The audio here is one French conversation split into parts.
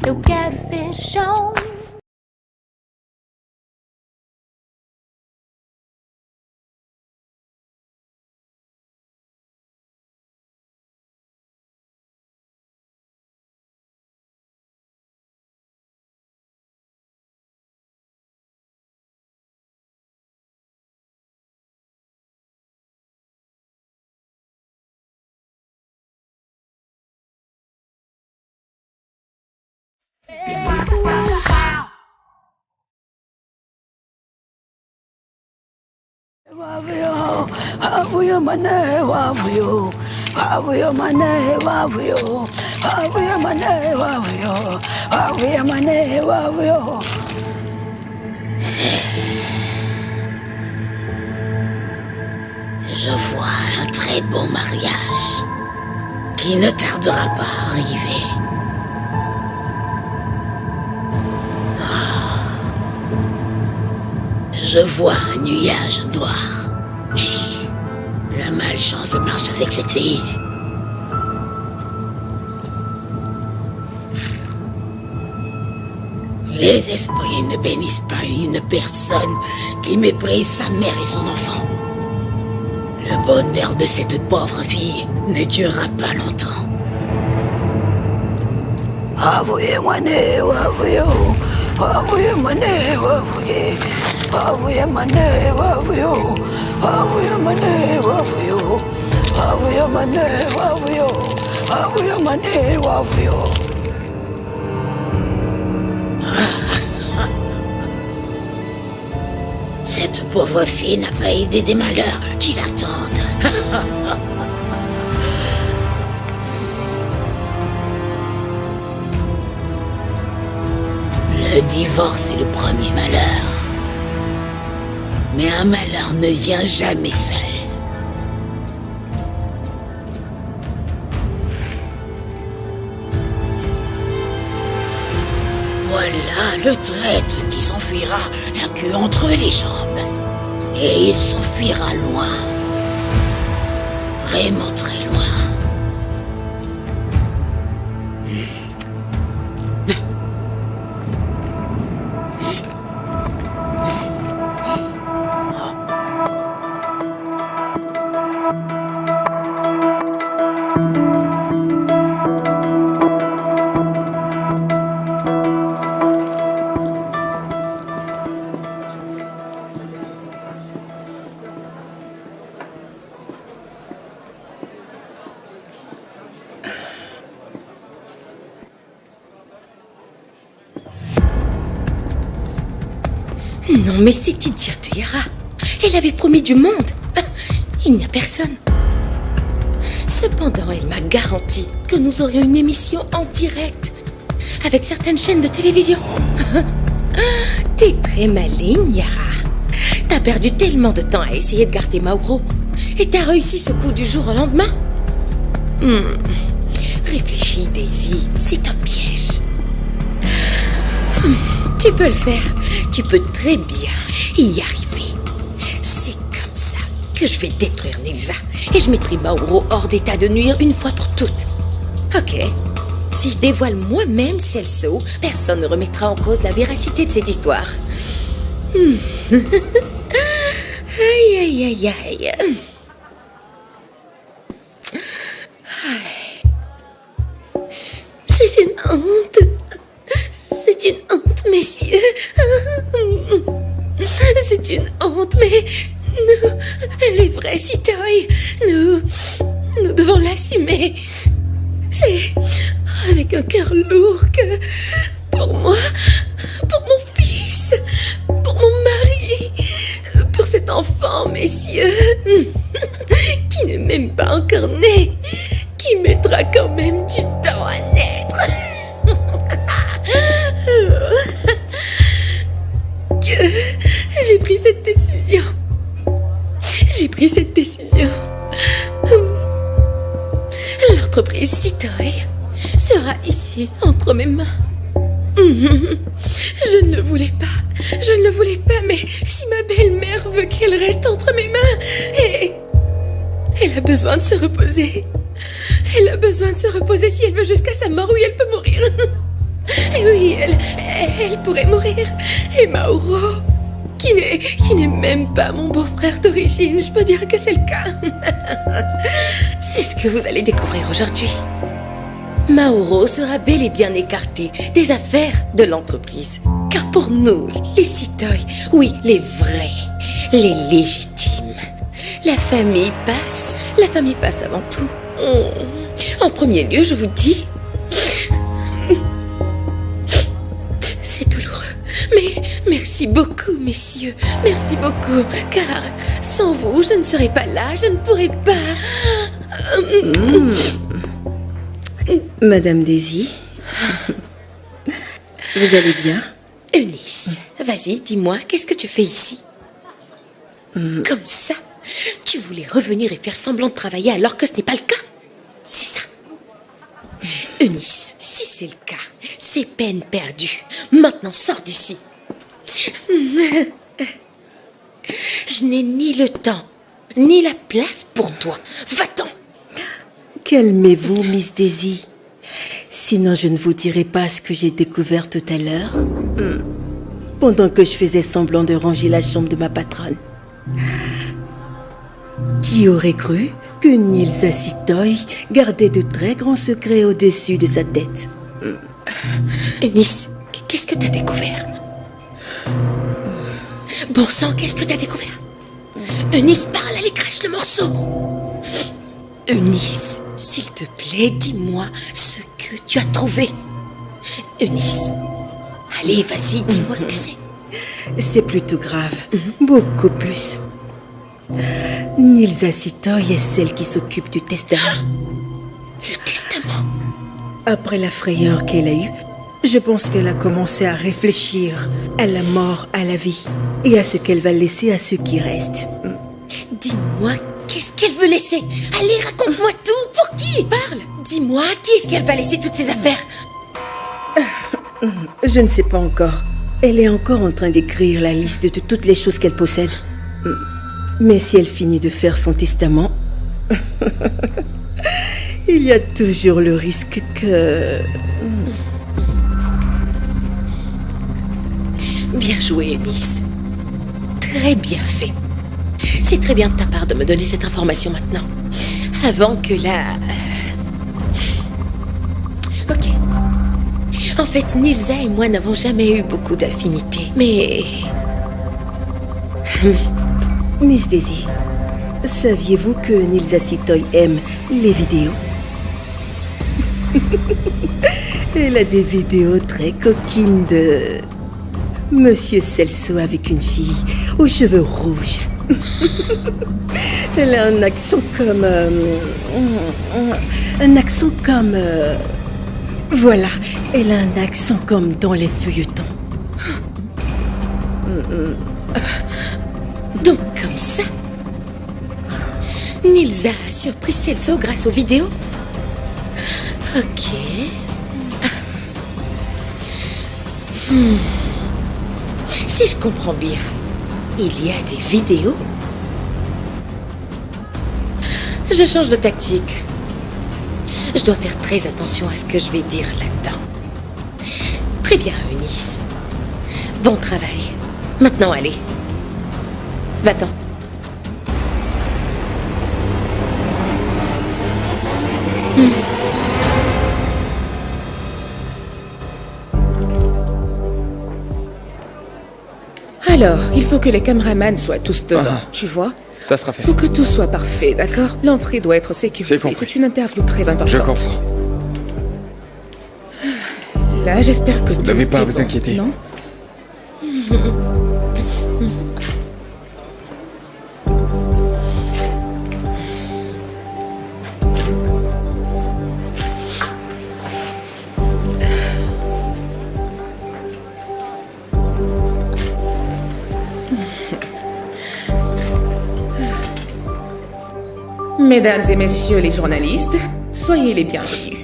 Eu quero ser chão. Wavuyo mane wavuyo, wavuyo mane wavuyo, wavuyo mane wavuyo, wavuyo mane wavuyo. Je vois un très beau mariage qui ne tardera pas à arriver. Je vois un nuage noir. La malchance marche avec cette fille. Les esprits ne bénissent pas une personne qui méprise sa mère et son enfant. Le bonheur de cette pauvre fille ne durera pas longtemps. Wavuyo mane wavuyo, wavuyo mane wavuyo, wavuyo mane wavuyo, wavuyo mane wavuyo, wavuyo mane wavuyo, wavuyo mane wavuyo. Cette pauvre fille n'a pas idée des malheurs qui l'attendent. Le divorce est le premier malheur. Mais un malheur ne vient jamais seul. Voilà le traître qui s'enfuira la queue entre les jambes. Et il s'enfuira loin. Vraiment très loin. Non, mais cette idiote Yara, elle avait promis du monde. Il n'y a personne. Cependant, elle m'a garanti que nous aurions une émission en direct avec certaines chaînes de télévision. T'es très maligne, Yara. T'as perdu tellement de temps à essayer de garder Mauro et t'as réussi ce coup du jour au lendemain. Réfléchis, Daisy, c'est un piège. Tu peux le faire. Tu peux très bien y arriver. C'est comme ça que je vais détruire Nilsa et je mettrai Mauro hors d'état de nuire une fois pour toutes. Ok. Si je dévoile moi-même Celso, personne ne remettra en cause la véracité de cette histoire. Aïe, aïe, aïe, aïe. C'est une honte. C'est une honte, messieurs. C'est une honte, mais les vrais citoyens, nous devons l'assumer. C'est avec un cœur lourd que, pour moi, pour mon fils, pour mon mari, pour cet enfant, messieurs, qui n'est même pas encore né, qui mettra quand même du temps à naître. Que j'ai pris cette décision. J'ai pris cette décision. L'entreprise Citoy sera ici, entre mes mains. Je ne le voulais pas. Je ne le voulais pas, mais si ma belle-mère veut qu'elle reste entre mes mains, et elle a besoin de se reposer. Elle a besoin de se reposer si elle veut jusqu'à sa mort, oui, elle peut mourir. Et oui, elle pourrait mourir. Et Mauro, qui n'est même pas mon beau-frère d'origine, je peux dire que c'est le cas. C'est ce que vous allez découvrir aujourd'hui. Mauro sera bel et bien écarté des affaires de l'entreprise. Car pour nous, les Citoy, oui, les vrais, les légitimes, la famille passe avant tout. En premier lieu, je vous dis, c'est douloureux. Mais merci beaucoup, messieurs, merci beaucoup, car sans vous, je ne serais pas là, je ne pourrais pas... Madame Daisy, vous allez bien? Eunice, vas-y, dis-moi, qu'est-ce que tu fais ici? Comme ça, tu voulais revenir et faire semblant de travailler alors que ce n'est pas le cas? C'est ça. Eunice, si c'est le cas, c'est peine perdue. Maintenant, sors d'ici. Je n'ai ni le temps, ni la place pour toi. Va-t'en. Calmez-vous, Miss Daisy. Sinon, je ne vous dirai pas ce que j'ai découvert tout à l'heure. Pendant que je faisais semblant de ranger la chambre de ma patronne. Qui aurait cru que Nilsa Citoy gardait de très grands secrets au-dessus de sa tête? Eunice, qu'est-ce que t'as découvert? Bon sang, qu'est-ce que t'as découvert? Eunice, parle, allez, crache le morceau. Eunice, s'il te plaît, dis-moi ce que tu as trouvé. Eunice, allez, vas-y, dis-moi ce que c'est. C'est plutôt grave, beaucoup plus. Nilsa Citoy est celle qui s'occupe du testament. Le testament? Après la frayeur qu'elle a eue, je pense qu'elle a commencé à réfléchir à la mort, à la vie et à ce qu'elle va laisser à ceux qui restent. Dis-moi, qu'est-ce qu'elle veut laisser? Allez, raconte-moi tout. Pour qui? Parle. Dis-moi, qui est-ce qu'elle va laisser toutes ses affaires? Je ne sais pas encore. Elle est encore en train d'écrire la liste de toutes les choses qu'elle possède. Mais si elle finit de faire son testament, il y a toujours le risque que... Bien joué, Eunice. Très bien fait. C'est très bien de ta part de me donner cette information maintenant. Avant que la... Ok. En fait, Nilsa et moi n'avons jamais eu beaucoup d'affinités. Mais... Miss Daisy, saviez-vous que Nilsa Citoy aime les vidéos? Elle a des vidéos très coquines de... Monsieur Celso avec une fille aux cheveux rouges. Elle a un accent comme... Voilà, elle a un accent comme dans les feuilletons. Donc, comme ça, Nilsa a surpris Celso grâce aux vidéos? Ok. Si je comprends bien, il y a des vidéos? Je change de tactique. Je dois faire très attention à ce que je vais dire là-dedans. Très bien, Eunice. Bon travail. Maintenant, allez. Va-t'en. Alors, il faut que les caméramans soient tous devant, tu vois? Ça sera fait. Faut que tout soit parfait, d'accord? L'entrée doit être sécurisée. C'est compris. C'est une interview très importante. Je comprends. Là, j'espère que Vous tout n'avez pas à est vous bon, inquiéter. Non? Mesdames et messieurs les journalistes, soyez les bienvenus.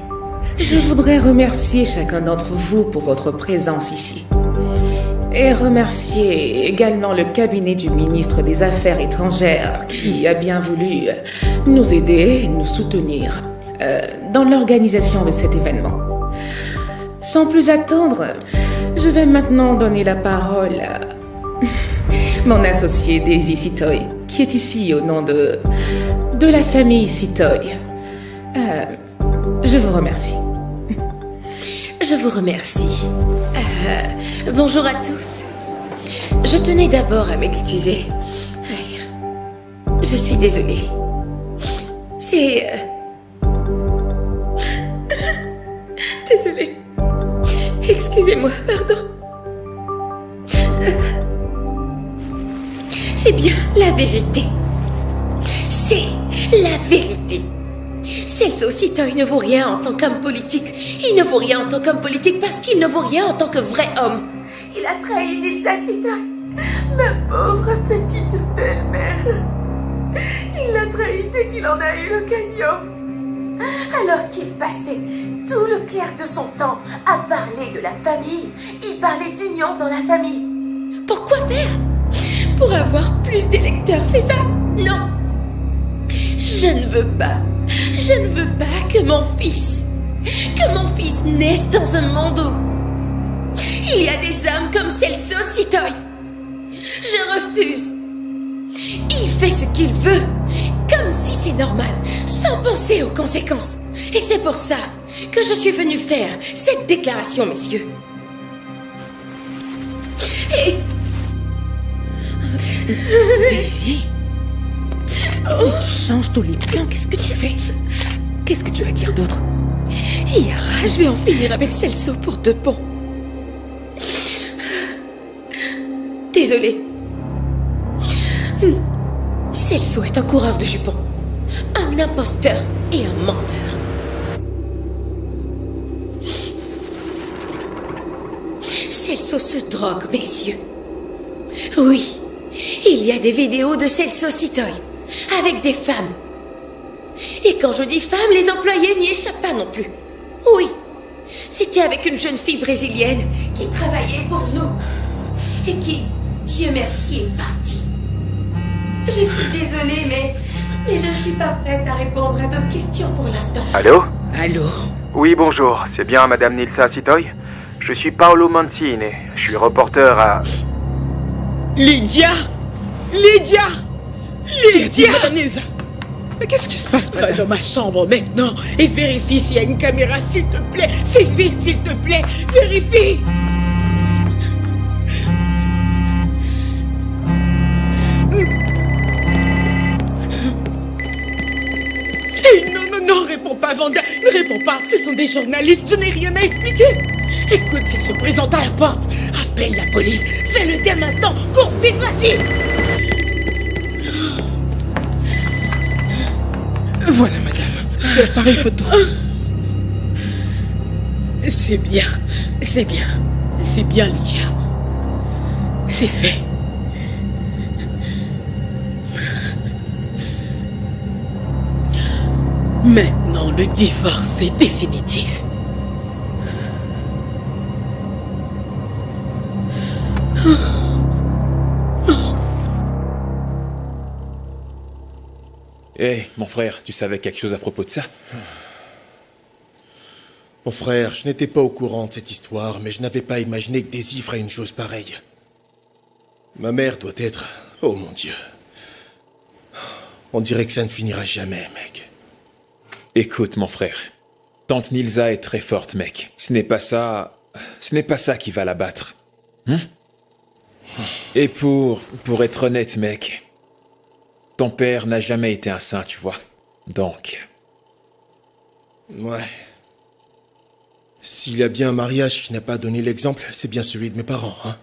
Je voudrais remercier chacun d'entre vous pour votre présence ici. Et remercier également le cabinet du ministre des Affaires étrangères qui a bien voulu nous aider et nous soutenir dans l'organisation de cet événement. sans plus attendre, je vais maintenant donner la parole à mon associé Daisy Sitoy, qui est ici au nom de la famille Sitoy. Je vous remercie. Je vous remercie. Bonjour à tous. Je tenais d'abord à m'excuser. Je suis désolée. C'est... Désolée. Excusez-moi, pardon. C'est bien la vérité. C'est la vérité. Celso Sitoy ne vaut rien en tant qu'homme politique. Il ne vaut rien en tant qu'homme politique parce qu'il ne vaut rien en tant que vrai homme. Il a trahi Nilsa Sitoy, ma pauvre petite belle-mère. Il l'a trahi dès qu'il en a eu l'occasion. Alors qu'il passait tout le clair de son temps à parler de la famille, il parlait d'union dans la famille. Pourquoi faire? Pour avoir plus d'électeurs, c'est ça? Non. Je ne veux pas que mon fils naisse dans un monde où il y a des hommes comme Celso Sitoy. Je refuse. Il fait ce qu'il veut, comme si c'est normal, sans penser aux conséquences. Et c'est pour ça que je suis venue faire cette déclaration, messieurs. Et... Daisy, change tous les plans, qu'est-ce que tu fais? Qu'est-ce que tu vas dire d'autre? Yara, je vais en finir avec Celso pour de bon. Désolée. Celso est un coureur de jupons, un imposteur et un menteur. Celso se drogue, messieurs. Oui, il y a des vidéos de Celso Sitoy avec des femmes. Et quand je dis femmes, les employés n'y échappent pas non plus. Oui, c'était avec une jeune fille brésilienne qui travaillait pour nous et qui, Dieu merci, est partie. Je suis désolée, mais je ne suis pas prête à répondre à d'autres questions pour l'instant. Allô? Allô? Oui, bonjour, c'est bien Madame Nilsa Sitoy? Je suis Paolo Mancini, je suis reporter à... Lydia! Madame Nilsa! Mais qu'est-ce qui se passe, madame? Va dans ma chambre maintenant et vérifie s'il y a une caméra, s'il te plaît. Fais vite, s'il te plaît. Vérifie! Non, réponds pas, Vanda. Ne réponds pas. Ce sont des journalistes, je n'ai rien à expliquer. Écoute, s'ils se présentent à la porte, appelle la police. Fais-le dès maintenant. Cours vite, vas-y. Voilà, madame. C'est l'appareil photo. C'est bien, Lydia. C'est fait. Maintenant, le divorce est définitif. Hé, mon frère, tu savais quelque chose à propos de ça? Mon frère, je n'étais pas au courant de cette histoire, mais je n'avais pas imaginé que Daisy ferait une chose pareille. Ma mère doit être... Oh mon Dieu. On dirait que ça ne finira jamais, mec. Écoute, mon frère. Tante Nilsa est très forte, mec. Ce n'est pas ça qui va la battre. Et pour être honnête, mec, ton père n'a jamais été un saint, tu vois. Donc... Ouais. S'il y a bien un mariage qui n'a pas donné l'exemple, c'est bien celui de mes parents, hein.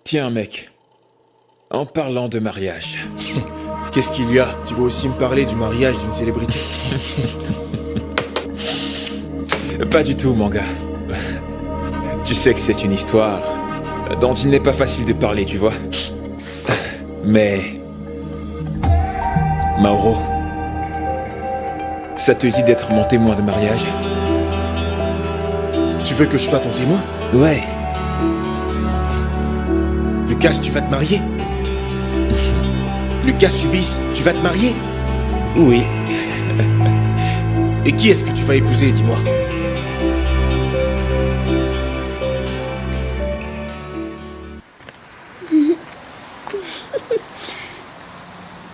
Tiens, mec. En parlant de mariage... Qu'est-ce qu'il y a? Tu veux aussi me parler du mariage d'une célébrité? Pas du tout, mon gars. Tu sais que c'est une histoire dont il n'est pas facile de parler, tu vois. Mais... Mauro, ça te dit d'être mon témoin de mariage? Tu veux que je sois ton témoin? Ouais. Lucas, tu vas te marier? Lucas Subis, tu vas te marier? Oui. Et Et qui est-ce que tu vas épouser, dis-moi?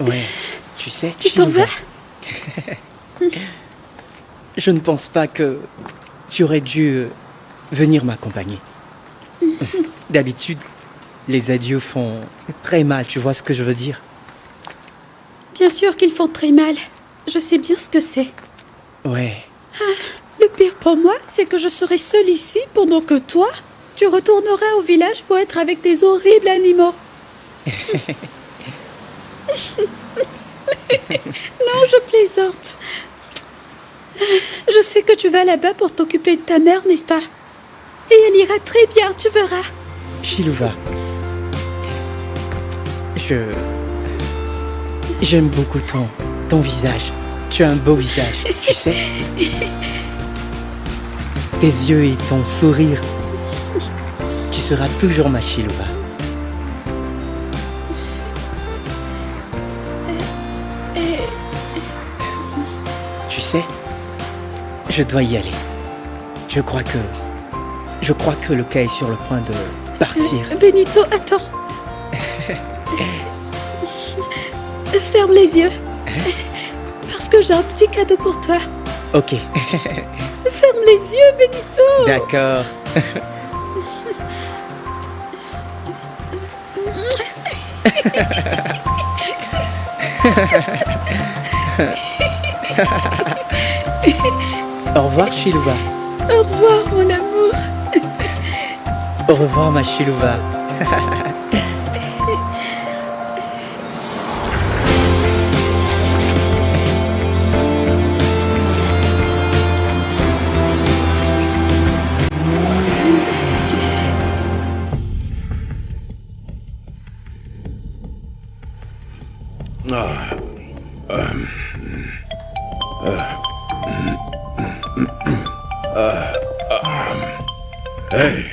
Ouais, tu sais... Tu t'en vas? Je ne pense pas que tu aurais dû venir m'accompagner. D'habitude, les adieux font très mal, tu vois ce que je veux dire? Bien sûr qu'ils font très mal. Je sais bien ce que c'est. Ouais. Le pire pour moi, c'est que je serai seule ici pendant que toi, tu retourneras au village pour être avec des horribles animaux. Non, je plaisante. Je sais que tu vas là-bas pour t'occuper de ta mère, n'est-ce pas? Et elle ira très bien, tu verras. Chiluva, j'aime beaucoup ton visage. Tu as un beau visage, tu sais. Tes yeux et ton sourire. Tu seras toujours ma Chiluva. Tu sais, je dois y aller. Je crois que le cas est sur le point de partir. Benito, attends. Ferme les yeux. Parce que j'ai un petit cadeau pour toi. Ok. Ferme les yeux, Benito. D'accord. Au revoir, Chiluva. Au revoir, mon amour. Au revoir, ma Chiluva. Hey.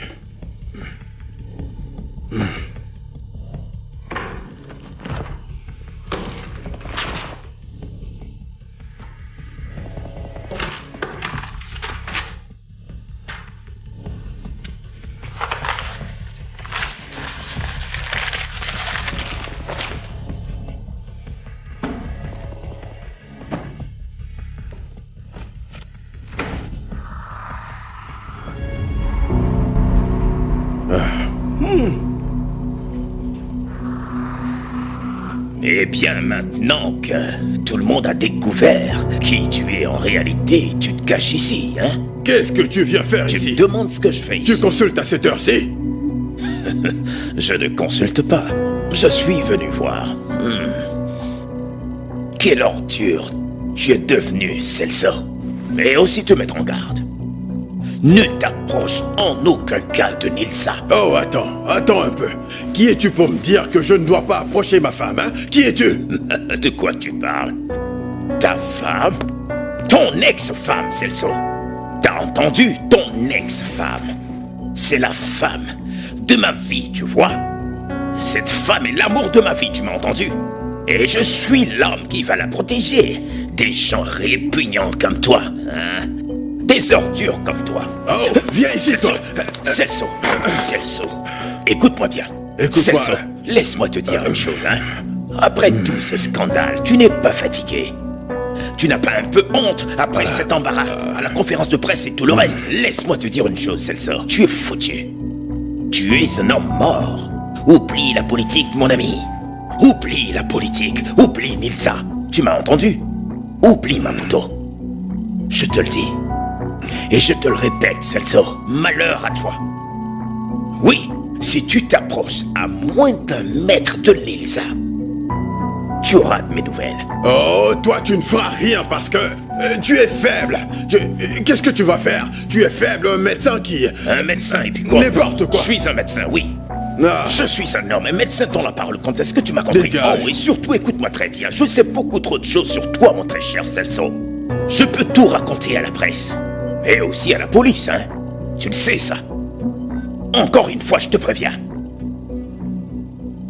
Eh bien, maintenant que tout le monde a découvert qui tu es en réalité, tu te caches ici, hein? Qu'est-ce que tu viens faire ici? Tu me demandes ce que je fais ici. Tu consultes à cette heure-ci? Je ne consulte pas. Je suis venu voir. Quelle ordure tu es devenu, Celso. Et aussi te mettre en garde. Ne t'approche en aucun cas de Nilsa. Oh, attends un peu. Qui es-tu pour me dire que je ne dois pas approcher ma femme, hein? Qui es-tu? De quoi tu parles? Ta femme? Ton ex-femme, Celso. T'as entendu? Ton ex-femme. C'est la femme de ma vie, tu vois? Cette femme est l'amour de ma vie, tu m'as entendu? Et je suis l'homme qui va la protéger. Des gens répugnants comme toi, hein? Des ordures comme toi. Oh, viens ici, toi. Celso. Écoute-moi bien. Écoute-moi. Celso, laisse-moi te dire une chose, hein. Après tout ce scandale, tu n'es pas fatigué. Tu n'as pas un peu honte après cet embarras à la conférence de presse et tout le reste. Laisse-moi te dire une chose, Celso. Tu es foutu. Tu es un homme mort. Oublie la politique, mon ami. Oublie la politique. Oublie Nilsa. Tu m'as entendu? Oublie Maputo. Je te le dis. Et je te le répète, Celso, malheur à toi. Oui, si tu t'approches à moins d'un mètre de Nilsa, tu auras de mes nouvelles. Oh, toi, tu ne feras rien parce que tu es faible. Qu'est-ce que tu vas faire? Tu es faible, un médecin qui... Un médecin et puis quoi? N'importe quoi. Je suis un médecin, oui. Ah. Je suis un homme, un médecin dont la parole compte. Est-ce que tu m'as compris? Dégage. Oh, et surtout, écoute-moi très bien. Je sais beaucoup trop de choses sur toi, mon très cher Celso. Je peux tout raconter à la presse. Et aussi à la police, hein. Tu le sais, ça. Encore une fois, je te préviens.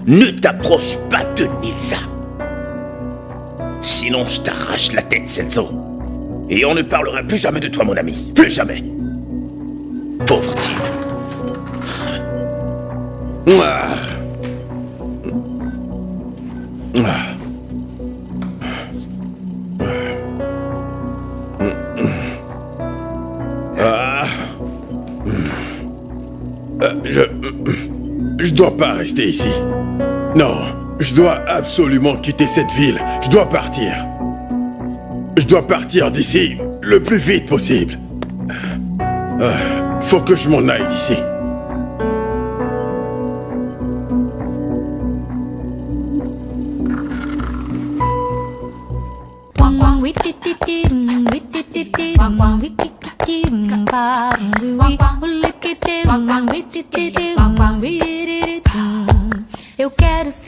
Ne t'approche pas de Nilsa. Sinon, je t'arrache la tête, Celso. Et on ne parlera plus jamais de toi, mon ami. Plus jamais. Pauvre type. Je dois pas rester ici. Non, je dois absolument quitter cette ville. Je dois partir. Je dois partir d'ici le plus vite possible. Faut que je m'en aille d'ici. Eu quero ser